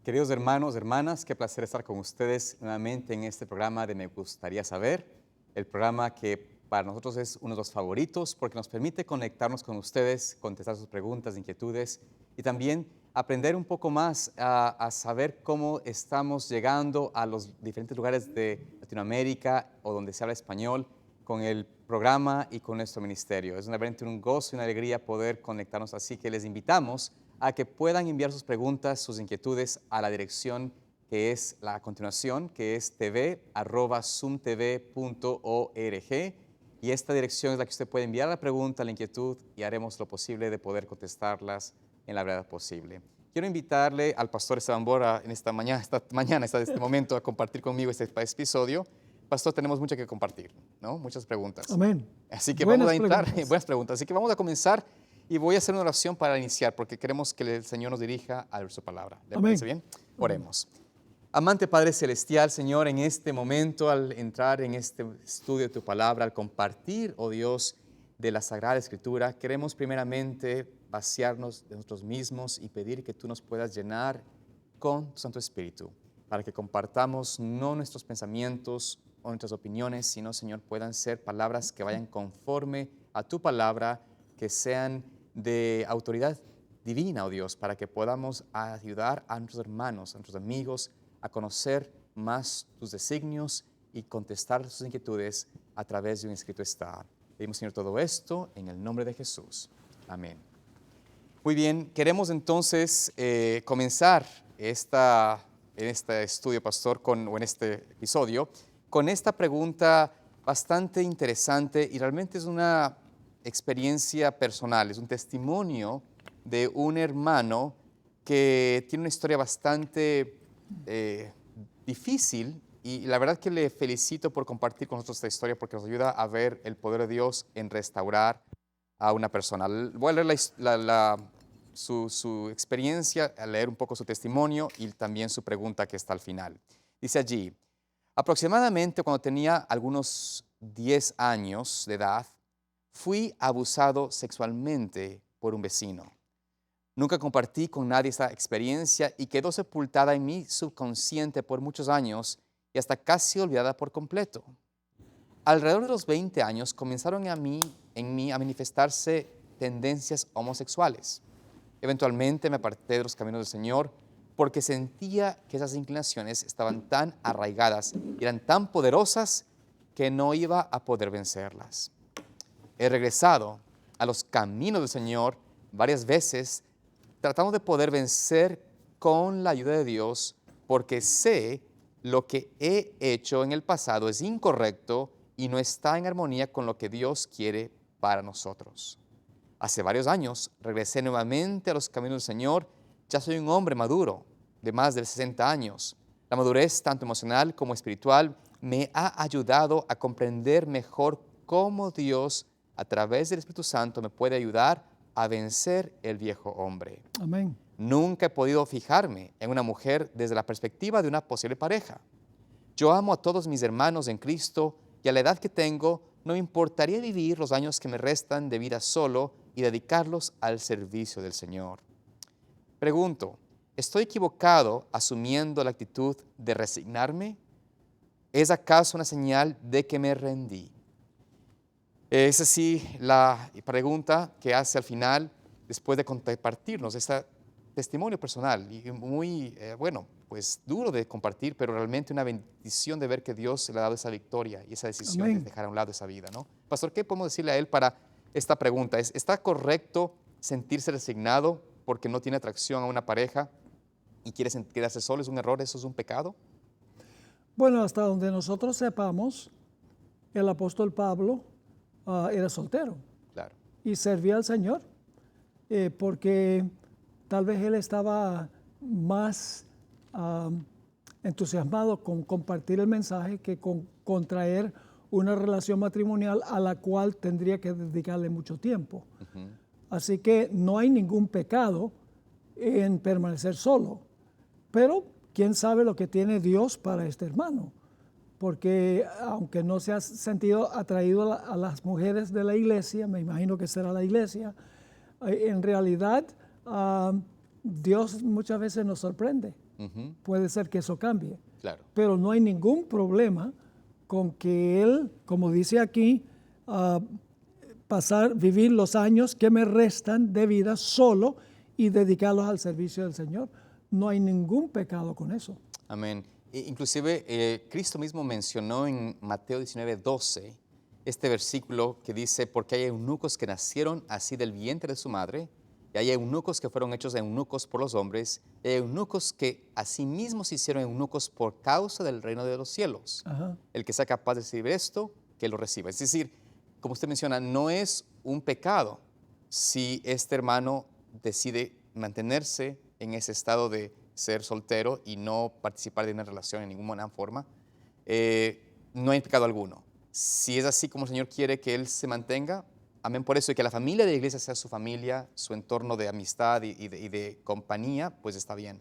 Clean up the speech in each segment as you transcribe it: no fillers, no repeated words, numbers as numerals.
Queridos hermanos, hermanas, qué placer estar con ustedes nuevamente en este programa de Me Gustaría Saber, el programa que para nosotros es uno de los favoritos porque nos permite conectarnos con ustedes, contestar sus preguntas, inquietudes y también aprender un poco más a saber cómo estamos llegando a los diferentes lugares de Latinoamérica o donde se habla español con el programa y con nuestro ministerio. Es realmente un gozo y una alegría poder conectarnos, así que les invitamos a que puedan enviar sus preguntas, sus inquietudes a la dirección que es la continuación, que es tv@zoomtv.org. Y esta dirección es la que usted puede enviar la pregunta, la inquietud, y haremos lo posible de poder contestarlas en la brevedad posible. Quiero invitarle al pastor Esteban Bora en esta este momento, a compartir conmigo este episodio. Pastor, tenemos mucho que compartir, ¿no? Muchas preguntas. Amén. Así que vamos a entrar Preguntas. en buenas preguntas. Así que vamos a comenzar y voy a hacer una oración para iniciar porque queremos que el Señor nos dirija a su palabra. ¿Le Amén. parece bien? Oremos. Amante Padre Celestial, Señor, en este momento, al entrar en este estudio de tu palabra, al compartir, oh Dios, de la Sagrada Escritura, queremos primeramente vaciarnos de nosotros mismos y pedir que tú nos puedas llenar con tu Santo Espíritu, para que compartamos no nuestros pensamientos o nuestras opiniones, sino, Señor, puedan ser palabras que vayan conforme a tu palabra, que sean de autoridad divina, oh Dios, para que podamos ayudar a nuestros hermanos, a nuestros amigos, a conocer más tus designios y contestar sus inquietudes a través de un escrito está. Pedimos, Señor, todo esto en el nombre de Jesús. Amén. Muy bien, queremos entonces comenzar en este estudio, pastor, o en este episodio, con esta pregunta bastante interesante y realmente es una experiencia personal, es un testimonio de un hermano que tiene una historia bastante difícil y la verdad que le felicito por compartir con nosotros esta historia porque nos ayuda a ver el poder de Dios en restaurar a una persona. Voy a leer su experiencia, a leer un poco su testimonio y también su pregunta que está al final. Dice allí: aproximadamente cuando tenía algunos 10 años de edad, fui abusado sexualmente por un vecino. Nunca compartí con nadie esta experiencia y quedó sepultada en mi subconsciente por muchos años y hasta casi olvidada por completo. Alrededor de los 20 años comenzaron en mí a manifestarse tendencias homosexuales. Eventualmente me aparté de los caminos del Señor porque sentía que esas inclinaciones estaban tan arraigadas y eran tan poderosas que no iba a poder vencerlas. He regresado a los caminos del Señor varias veces, tratando de poder vencer con la ayuda de Dios, porque sé lo que he hecho en el pasado es incorrecto y no está en armonía con lo que Dios quiere para nosotros. Hace varios años regresé nuevamente a los caminos del Señor. Ya soy un hombre maduro, de más de 60 años. La madurez, tanto emocional como espiritual, me ha ayudado a comprender mejor cómo Dios, a través del Espíritu Santo, me puede ayudar a vencer el viejo hombre. Amén. Nunca he podido fijarme en una mujer desde la perspectiva de una posible pareja. Yo amo a todos mis hermanos en Cristo y a la edad que tengo, no me importaría vivir los años que me restan de vida solo y dedicarlos al servicio del Señor. Pregunto, ¿estoy equivocado asumiendo la actitud de resignarme? ¿Es acaso una señal de que me rendí? Es así la pregunta que hace al final, después de compartirnos este testimonio personal y muy, pues duro de compartir, pero realmente una bendición de ver que Dios le ha dado esa victoria y esa decisión Amén. de dejar a un lado esa vida, ¿no? Pastor, ¿qué podemos decirle a él para esta pregunta? ¿Está correcto sentirse resignado porque no tiene atracción a una pareja y quiere quedarse solo? ¿Es un error? ¿Eso es un pecado? Bueno, hasta donde nosotros sepamos, el apóstol Pablo era soltero Claro. y servía al Señor, porque tal vez él estaba más entusiasmado con compartir el mensaje que con contraer una relación matrimonial a la cual tendría que dedicarle mucho tiempo. Así que no hay ningún pecado en permanecer solo, pero quién sabe lo que tiene Dios para este hermano, porque aunque no se ha sentido atraído a las mujeres de la iglesia, me imagino que será la iglesia, en realidad Dios muchas veces nos sorprende puede ser que eso cambie. Claro. Pero no hay ningún problema con que él, como dice aquí, vivir los años que me restan de vida solo y dedicarlos al servicio del Señor. No hay ningún pecado con eso. Amén. Inclusive, Cristo mismo mencionó en Mateo 19:12 este versículo que dice, porque hay eunucos que nacieron así del vientre de su madre, y hay eunucos que fueron hechos eunucos por los hombres, y hay eunucos que asimismo se hicieron eunucos por causa del reino de los cielos. Ajá. El que sea capaz de recibir esto, que lo reciba. Es decir, como usted menciona, no es un pecado si este hermano decide mantenerse en ese estado de ser soltero y no participar de una relación en ninguna forma. No hay pecado alguno. Si es así como el Señor quiere que él se mantenga, amén por eso, y que la familia de la iglesia sea su familia, su entorno de amistad y de compañía, pues está bien.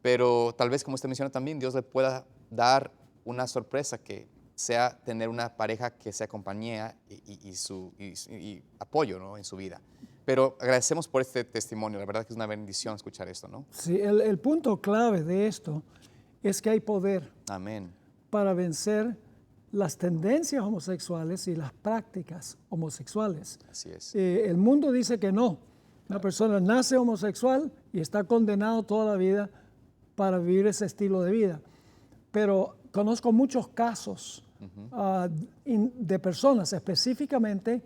Pero tal vez, como usted menciona también, Dios le pueda dar una sorpresa que sea tener una pareja que sea compañía y apoyo, ¿no?, en su vida. Pero agradecemos por este testimonio, la verdad que es una bendición escuchar esto, ¿no? Sí, el punto clave de esto es que hay poder Amén. para vencer las tendencias homosexuales y las prácticas homosexuales. Así es. El mundo dice que no. Una persona nace homosexual y está condenado toda la vida para vivir ese estilo de vida. Pero conozco muchos casos de personas específicamente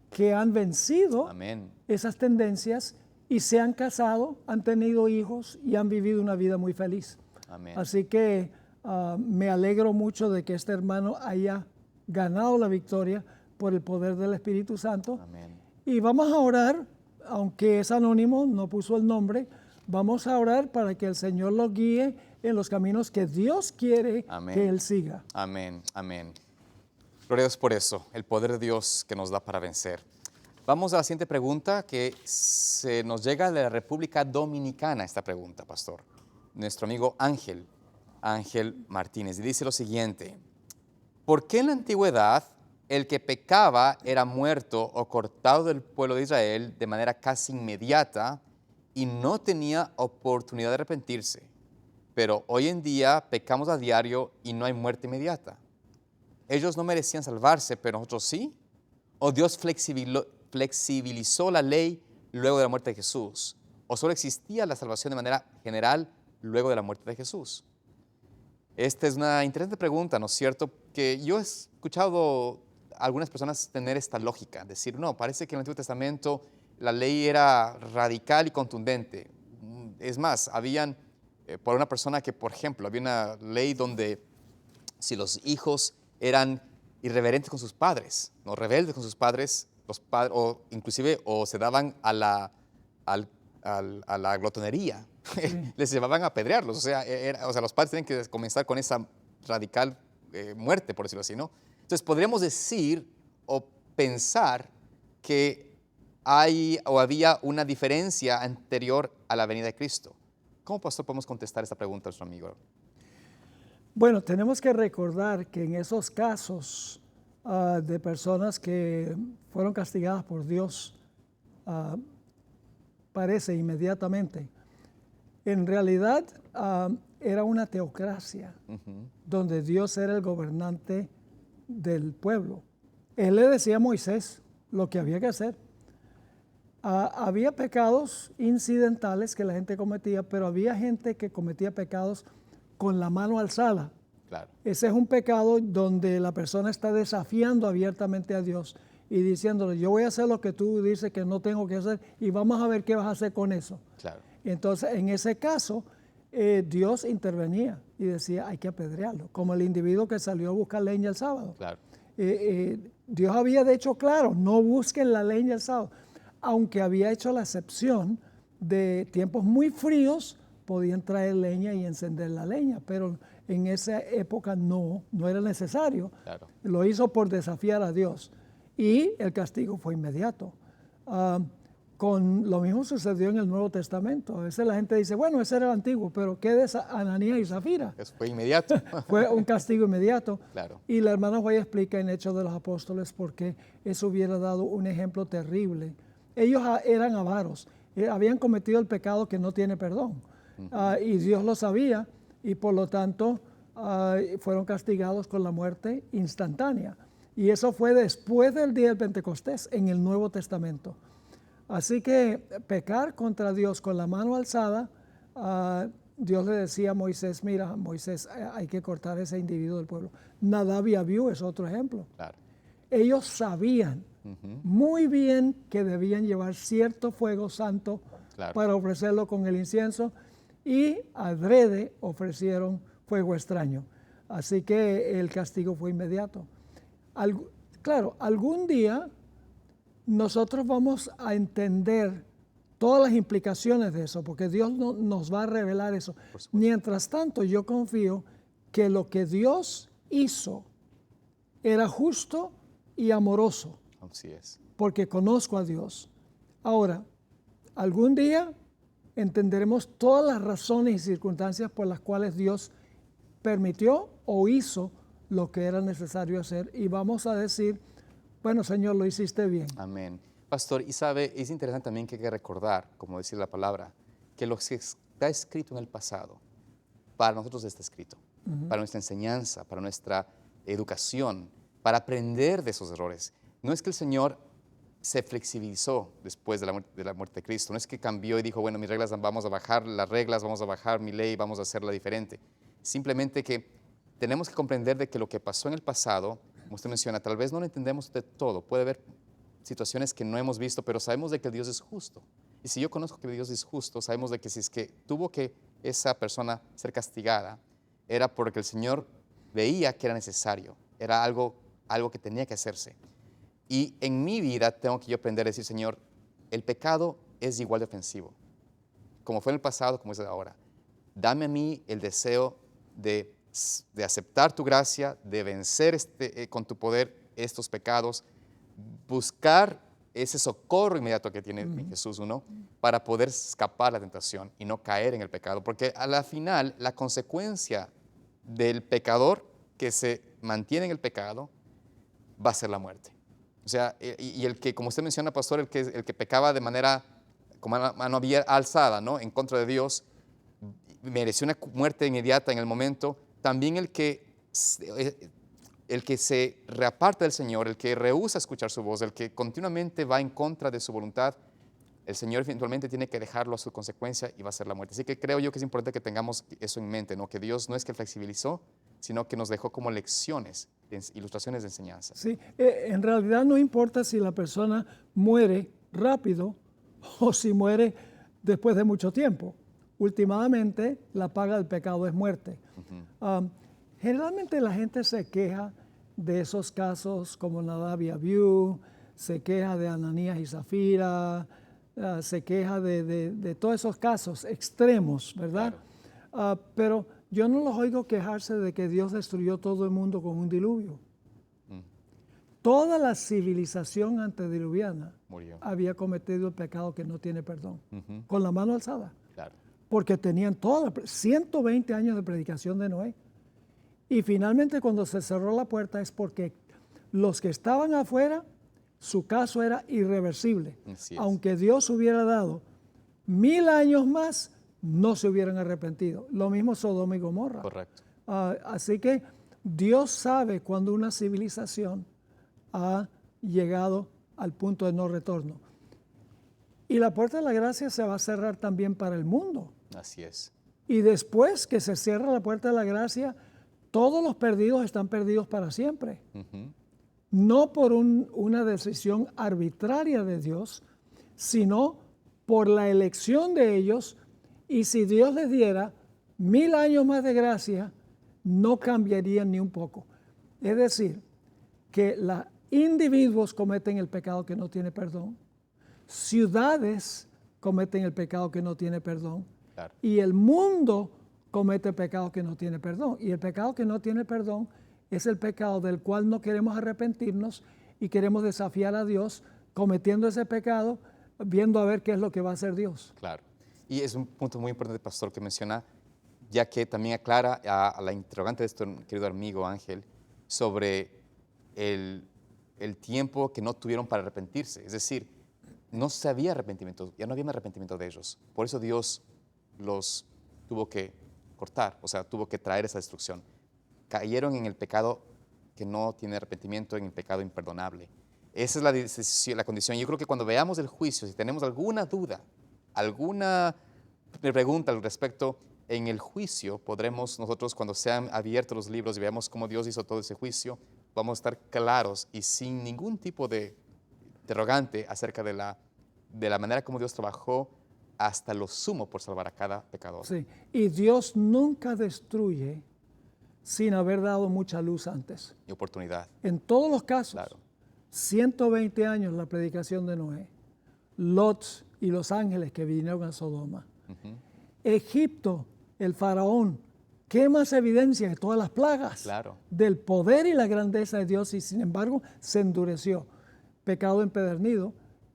que han vencido Amén. esas tendencias y se han casado, han tenido hijos y han vivido una vida muy feliz. Amén. Así que me alegro mucho de que este hermano haya ganado la victoria por el poder del Espíritu Santo. Amén. Y vamos a orar, aunque es anónimo, no puso el nombre, vamos a orar para que el Señor lo guíe en los caminos que Dios quiere Amén. que él siga. Amén, amén. Gloria a Dios por eso, el poder de Dios que nos da para vencer. Vamos a la siguiente pregunta que se nos llega de la República Dominicana, esta pregunta, pastor. Nuestro amigo Ángel Martínez, y dice lo siguiente: ¿por qué en la antigüedad el que pecaba era muerto o cortado del pueblo de Israel de manera casi inmediata y no tenía oportunidad de arrepentirse? Pero hoy en día pecamos a diario y no hay muerte inmediata. ¿Ellos no merecían salvarse, pero nosotros sí? ¿O Dios flexibilizó la ley luego de la muerte de Jesús? ¿O solo existía la salvación de manera general luego de la muerte de Jesús? Esta es una interesante pregunta, ¿no es cierto? Que yo he escuchado a algunas personas tener esta lógica, decir, no, parece que en el Antiguo Testamento la ley era radical y contundente. Es más, habían, por una persona que, por ejemplo, había una ley donde si los hijos eran irreverentes con sus padres, no rebeldes con sus padres, o inclusive o se daban a la glotonería, sí, les llevaban a apedrearlos. O sea, los padres tienen que comenzar con esa radical muerte, por decirlo así, ¿no? Entonces, podríamos decir o pensar que hay o había una diferencia anterior a la venida de Cristo. ¿Cómo, pastor, podemos contestar esta pregunta a nuestro amigo? Bueno, tenemos que recordar que en esos casos de personas que fueron castigadas por Dios, parece inmediatamente, en realidad era una teocracia, donde Dios era el gobernante del pueblo. Él le decía a Moisés lo que había que hacer. Había pecados incidentales que la gente cometía, pero había gente que cometía pecados con la mano alzada. Claro. Ese es un pecado donde la persona está desafiando abiertamente a Dios y diciéndole, yo voy a hacer lo que tú dices que no tengo que hacer y vamos a ver qué vas a hacer con eso. Claro. Entonces, en ese caso, Dios intervenía y decía, hay que apedrearlo, como el individuo que salió a buscar leña el sábado. Claro. Dios había hecho claro, no busquen la leña el sábado, aunque había hecho la excepción de tiempos muy fríos, podían traer leña y encender la leña, pero en esa época no era necesario. Claro. Lo hizo por desafiar a Dios y el castigo fue inmediato. Lo mismo sucedió en el Nuevo Testamento. A veces la gente dice, bueno, ese era el antiguo, pero ¿qué de Ananías y Zafira? Eso fue inmediato. Fue un castigo inmediato. Claro. Y la hermana Guaya explica en Hechos de los Apóstoles por qué eso hubiera dado un ejemplo terrible. Ellos eran avaros, habían cometido el pecado que no tiene perdón. Y Dios lo sabía y por lo tanto fueron castigados con la muerte instantánea. Y eso fue después del día del Pentecostés en el Nuevo Testamento. Así que pecar contra Dios con la mano alzada, Dios le decía a Moisés, mira, Moisés, hay que cortar ese individuo del pueblo. Nadab y Abiú es otro ejemplo. Claro. Ellos sabían muy bien que debían llevar cierto fuego santo para ofrecerlo con el incienso y adrede ofrecieron fuego extraño. Así que el castigo fue inmediato. Claro, algún día nosotros vamos a entender todas las implicaciones de eso, porque Dios nos va a revelar eso. Mientras tanto, yo confío que lo que Dios hizo era justo y amoroso. Así es. Porque conozco a Dios. Ahora, algún día entenderemos todas las razones y circunstancias por las cuales Dios permitió o hizo lo que era necesario hacer y vamos a decir, bueno, Señor, lo hiciste bien. Amén. Pastor, y sabe, es interesante también que hay que recordar, como decir la palabra, que lo que está escrito en el pasado, para nosotros está escrito, para nuestra enseñanza, para nuestra educación, para aprender de esos errores. No es que el Señor se flexibilizó después de la muerte de Cristo, no es que cambió y dijo, bueno, mis reglas, vamos a bajar las reglas, vamos a bajar mi ley, vamos a hacerla diferente. Simplemente que tenemos que comprender de que lo que pasó en el pasado, como usted menciona, tal vez no lo entendemos de todo, puede haber situaciones que no hemos visto, pero sabemos de que Dios es justo. Y si yo conozco que Dios es justo, sabemos de que si es que tuvo que esa persona ser castigada, era porque el Señor veía que era necesario, era algo que tenía que hacerse. Y en mi vida tengo que yo aprender a decir, Señor, el pecado es igual de ofensivo, como fue en el pasado, como es ahora. Dame a mí el deseo de aceptar tu gracia, de vencer con tu poder estos pecados, buscar ese socorro inmediato que tiene mi Jesús, ¿no? Para poder escapar de la tentación y no caer en el pecado. Porque a la final, la consecuencia del pecador que se mantiene en el pecado va a ser la muerte. O sea, y el que, como usted menciona, pastor, el que pecaba de manera, como mano alzada, ¿no? En contra de Dios, mereció una muerte inmediata en el momento. También el que se reaparta del Señor, el que rehúsa escuchar su voz, el que continuamente va en contra de su voluntad, el Señor eventualmente tiene que dejarlo a su consecuencia y va a ser la muerte. Así que creo yo que es importante que tengamos eso en mente, ¿no? Que Dios no es que flexibilizó, sino que nos dejó como lecciones, ilustraciones de enseñanza. Sí, en realidad no importa si la persona muere rápido o si muere después de mucho tiempo. Últimamente, la paga del pecado es muerte. Generalmente la gente se queja de esos casos como Nadab y Abiú, se queja de Ananías y Zafira, se queja de todos esos casos extremos, ¿verdad? Claro. Pero yo no los oigo quejarse de que Dios destruyó todo el mundo con un diluvio. Toda la civilización antediluviana había cometido el pecado que no tiene perdón, con la mano alzada. Claro. Porque tenían 120 años de predicación de Noé. Y finalmente cuando se cerró la puerta es porque los que estaban afuera, su caso era irreversible. Aunque Dios hubiera dado 1000 años más, no se hubieran arrepentido. Lo mismo Sodoma y Gomorra. Correcto. Así que Dios sabe cuando una civilización ha llegado al punto de no retorno. Y la puerta de la gracia se va a cerrar también para el mundo. Así es. Y después que se cierra la puerta de la gracia, todos los perdidos están perdidos para siempre. No por una decisión arbitraria de Dios, sino por la elección de ellos. Y si Dios les diera 1000 años más de gracia, no cambiarían ni un poco. Es decir, que los individuos cometen el pecado que no tiene perdón, ciudades cometen el pecado que no tiene perdón, claro. Y el mundo comete el pecado que no tiene perdón. Y el pecado que no tiene perdón es el pecado del cual no queremos arrepentirnos y queremos desafiar a Dios cometiendo ese pecado, viendo a ver qué es lo que va a hacer Dios. Claro. Y es un punto muy importante, pastor, que menciona, ya que también aclara a la interrogante de este querido amigo Ángel sobre el tiempo que no tuvieron para arrepentirse. Es decir, no se había arrepentimiento, ya no había un arrepentimiento de ellos. Por eso Dios los tuvo que cortar, o sea, tuvo que traer esa destrucción. Cayeron en el pecado que no tiene arrepentimiento, en el pecado imperdonable. Esa es la condición. Yo creo que cuando veamos el juicio, si tenemos alguna duda, alguna pregunta al respecto, en el juicio podremos nosotros, cuando sean abiertos los libros y veamos cómo Dios hizo todo ese juicio, vamos a estar claros y sin ningún tipo de interrogante acerca de la manera como Dios trabajó hasta lo sumo por salvar a cada pecador. Sí, y Dios nunca destruye sin haber dado mucha luz antes. Y oportunidad. En todos los casos, Claro. 120 años la predicación de Noé, Lot y los ángeles que vinieron a Sodoma. Egipto, el faraón, ¿qué más evidencia de todas las plagas? Claro. Del poder y la grandeza de Dios, y sin embargo se endureció, pecado empedernido,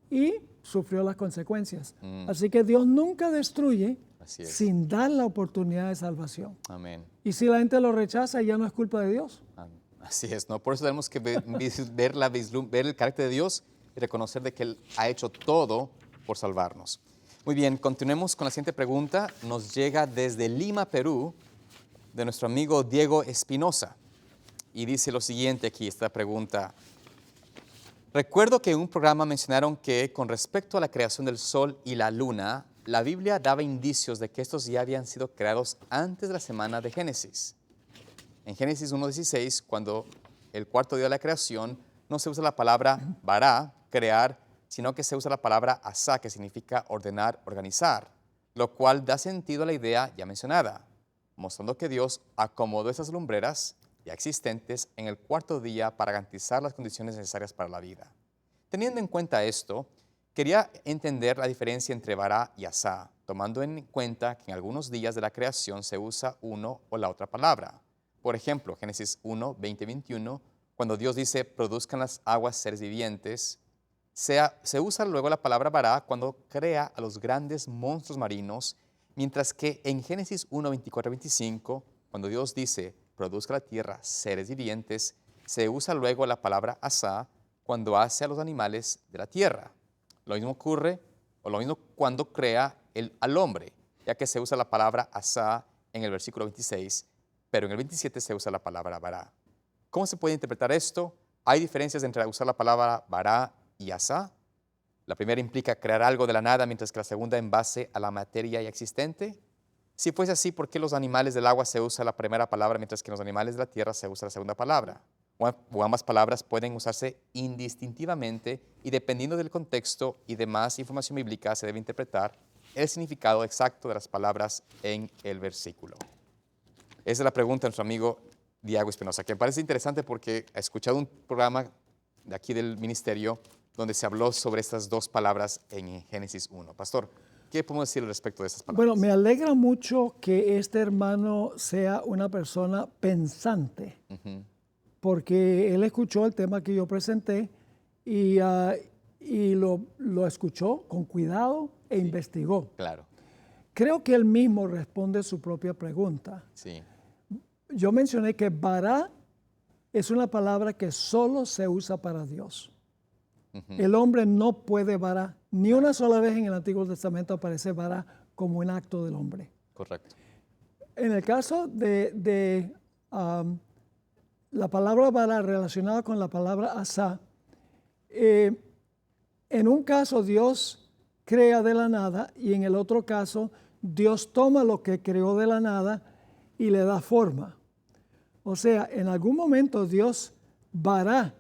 y sufrió las consecuencias. Así que Dios nunca destruye Así es. sin dar la oportunidad de salvación. Amén. Y si la gente lo rechaza, ya no es culpa de Dios. Así es, ¿no? Por eso tenemos que ver el carácter de Dios y reconocer de que Él ha hecho todo por salvarnos. Muy bien, continuemos con la siguiente pregunta. Nos llega desde Lima, Perú, de nuestro amigo Diego Espinosa. Y dice lo siguiente aquí, esta pregunta. Recuerdo que en un programa mencionaron que con respecto a la creación del sol y la luna, la Biblia daba indicios de que estos ya habían sido creados antes de la semana de Génesis. En Génesis 1:16, cuando el cuarto día de la creación, no se usa la palabra bará, crear, sino que se usa la palabra asá, que significa ordenar, organizar, lo cual da sentido a la idea ya mencionada, mostrando que Dios acomodó esas lumbreras ya existentes en el cuarto día para garantizar las condiciones necesarias para la vida. Teniendo en cuenta esto, quería entender la diferencia entre bará y asá, tomando en cuenta que en algunos días de la creación se usa uno o la otra palabra. Por ejemplo, Génesis 1, 20, 21, cuando Dios dice, produzcan las aguas seres vivientes, se usa luego la palabra bará cuando crea a los grandes monstruos marinos, mientras que en Génesis 1, 24, 25, cuando Dios dice, produzca la tierra seres vivientes, se usa luego la palabra asá cuando hace a los animales de la tierra. Lo mismo ocurre, o lo mismo cuando crea al hombre, ya que se usa la palabra asá en el versículo 26, pero en el 27 se usa la palabra bará. ¿Cómo se puede interpretar esto? ¿Hay diferencias entre usar la palabra bará y asá? La primera implica crear algo de la nada, mientras que la segunda en base a la materia ya existente. Si fuese así, ¿por qué los animales del agua se usa la primera palabra, mientras que en los animales de la tierra se usa la segunda palabra? O ambas palabras pueden usarse indistintivamente y dependiendo del contexto y demás información bíblica se debe interpretar el significado exacto de las palabras en el versículo. Esa es la pregunta de nuestro amigo Diego Espinosa, que me parece interesante porque he escuchado un programa de aquí del ministerio donde se habló sobre estas dos palabras en Génesis 1. Pastor, ¿qué podemos decir al respecto de estas palabras? Bueno, me alegra mucho que este hermano sea una persona pensante, porque él escuchó el tema que yo presenté y lo escuchó con cuidado e investigó. Claro. Creo que él mismo responde su propia pregunta. Sí. Yo mencioné que bará es una palabra que solo se usa para Dios. El hombre no puede bará. Ni una sola vez en el Antiguo Testamento aparece bará como un acto del hombre. Correcto. En el caso de la palabra bará relacionada con la palabra asá, en un caso Dios crea de la nada y en el otro caso Dios toma lo que creó de la nada y le da forma. O sea, en algún momento Dios bará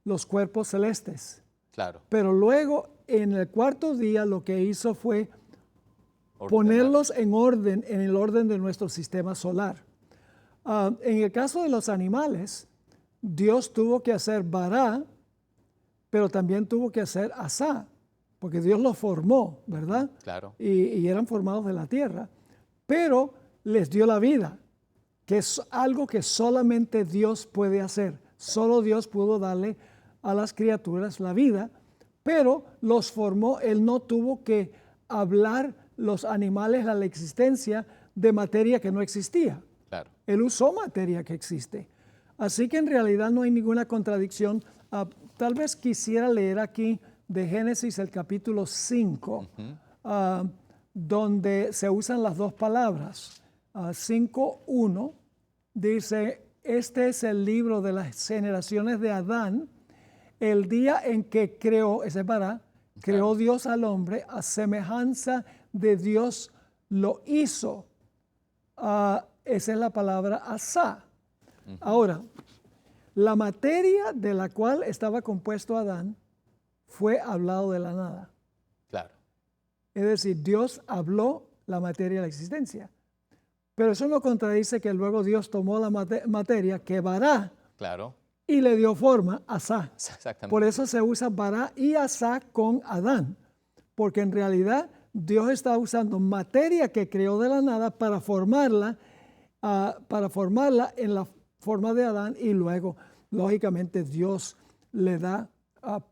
los cuerpos celestes. Claro. Pero luego, en el cuarto día, lo que hizo fue ponerlos en orden, en el orden de nuestro sistema solar. En el caso de los animales, Dios tuvo que hacer bará, pero también tuvo que hacer asá, porque Dios los formó, ¿verdad? Claro. Y eran formados de la tierra. Pero les dio la vida, que es algo que solamente Dios puede hacer. Solo Dios pudo darle a las criaturas la vida, pero los formó. Él no tuvo que hablar los animales a la existencia de materia que no existía. Claro. Él usó materia que existe. Así que en realidad no hay ninguna contradicción. Tal vez quisiera leer aquí de Génesis el capítulo 5, donde se usan las dos palabras. 5:1 dice, este es el libro de las generaciones de Adán, el día en que creó, ese es Bará, creó Dios al hombre, a semejanza de Dios lo hizo. Esa es la palabra asá. Ahora, la materia de la cual estaba compuesto Adán fue hablado de la nada. Claro. Es decir, Dios habló la materia de la existencia. Pero eso no contradice que luego Dios tomó la materia que Bará Claro. y le dio forma a Asá. Exactamente. Por eso se usa Bará y Asá con Adán. Porque en realidad Dios está usando materia que creó de la nada para formarla en la forma de Adán, y luego, lógicamente, Dios le da,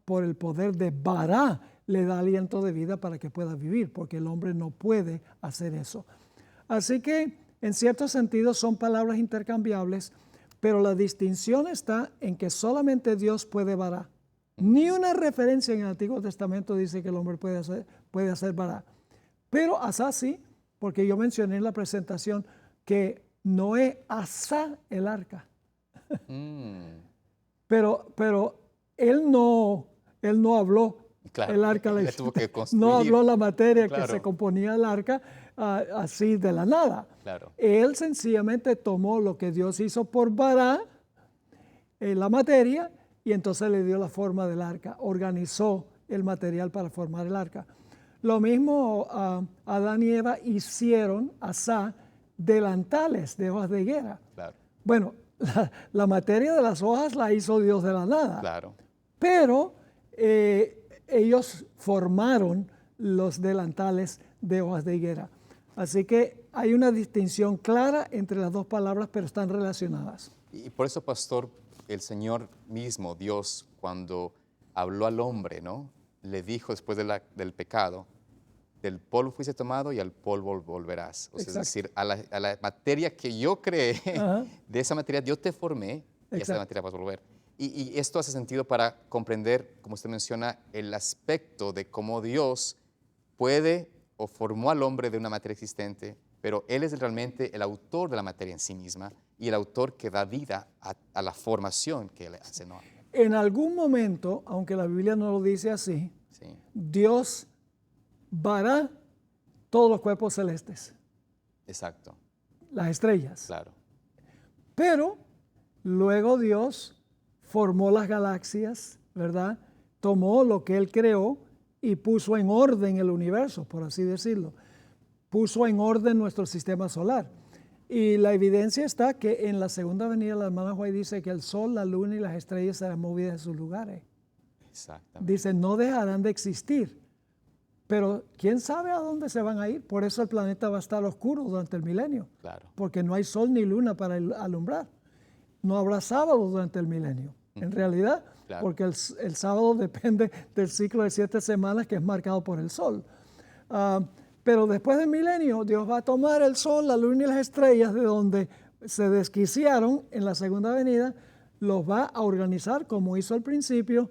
por el poder de Bará, le da aliento de vida para que pueda vivir, porque el hombre no puede hacer eso. Así que, en cierto sentido, son palabras intercambiables, pero la distinción está en que solamente Dios puede Bará. Ni una referencia en el Antiguo Testamento dice que el hombre puede hacer Bará. Pero asá sí, porque yo mencioné en la presentación que Noé asá el arca. Pero él no habló Claro, el arca. él tuvo que construir. No habló la materia Claro. que se componía el arca así de la nada. Claro. Él sencillamente tomó lo que Dios hizo por Bará, la materia, y entonces le dio la forma del arca, organizó el material para formar el arca. Lo mismo Adán y Eva hicieron asá delantales de hojas de higuera. Claro. Bueno, la materia de las hojas la hizo Dios de la nada. Claro. Pero ellos formaron los delantales de hojas de higuera. Así que hay una distinción clara entre las dos palabras, pero están relacionadas. Y por eso, pastor, el Señor mismo, Dios, cuando habló al hombre, ¿no? Le dijo después del pecado, del polvo fuiste tomado y al polvo volverás. O sea, es decir, a la materia que yo creé, de esa materia yo te formé y a esa materia vas a volver. Y esto hace sentido para comprender, como usted menciona, el aspecto de cómo Dios puede o formó al hombre de una materia existente, pero Él es realmente el autor de la materia en sí misma y el autor que da vida a la formación que Él hace, ¿no? En algún momento, aunque la Biblia no lo dice así, Sí. Dios vará todos los cuerpos celestes, Exacto. las estrellas. Claro. Pero luego Dios formó las galaxias, ¿verdad? Tomó lo que Él creó y puso en orden el universo, por así decirlo. Puso en orden nuestro sistema solar. Y la evidencia está que en la segunda venida la hermana White dice que el sol, la luna y las estrellas serán movidas de sus lugares. Exactamente. Dice, no dejarán de existir. Pero quién sabe a dónde se van a ir. Por eso el planeta va a estar oscuro durante el milenio. Claro. Porque no hay sol ni luna para alumbrar. No habrá sábado durante el milenio. En realidad, Claro. porque el sábado depende del ciclo de 7 semanas que es marcado por el sol. Pero después del milenio, Dios va a tomar el sol, la luna y las estrellas de donde se desquiciaron en la segunda venida, los va a organizar como hizo al principio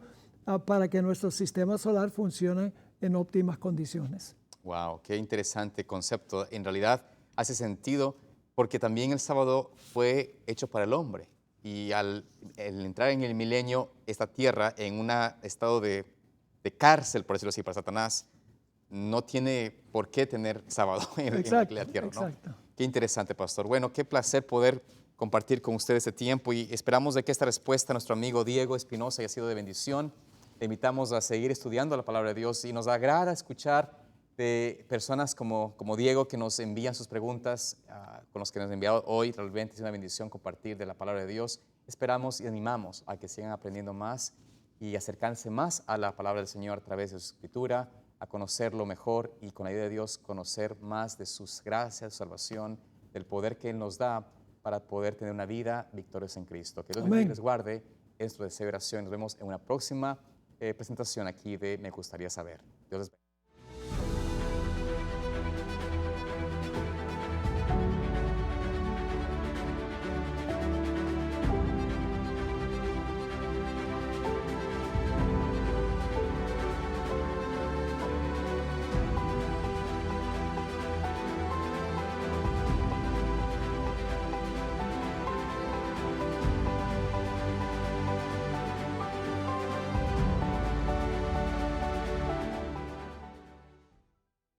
para que nuestro sistema solar funcione en óptimas condiciones. Wow, qué interesante concepto. En realidad hace sentido porque también el sábado fue hecho para el hombre. Y al entrar en el milenio, esta tierra en un estado de cárcel, por decirlo así, para Satanás, no tiene por qué tener sábado en la tierra, ¿no? Exacto. Qué interesante, pastor. Bueno, qué placer poder compartir con usted este tiempo y esperamos de que esta respuesta a nuestro amigo Diego Espinosa haya sido de bendición. Le invitamos a seguir estudiando la palabra de Dios y nos agrada escuchar de personas como Diego que nos envían sus preguntas, con los que nos han enviado hoy. Realmente es una bendición compartir de la palabra de Dios. Esperamos y animamos a que sigan aprendiendo más y acercarse más a la palabra del Señor a través de su escritura, a conocerlo mejor y con la ayuda de Dios conocer más de sus gracias, su salvación, del poder que Él nos da para poder tener una vida victoriosa en Cristo. Que Dios les guarde, es nuestro deseo y oración. Nos vemos en una próxima presentación aquí de Me Gustaría Saber. Dios les bendiga.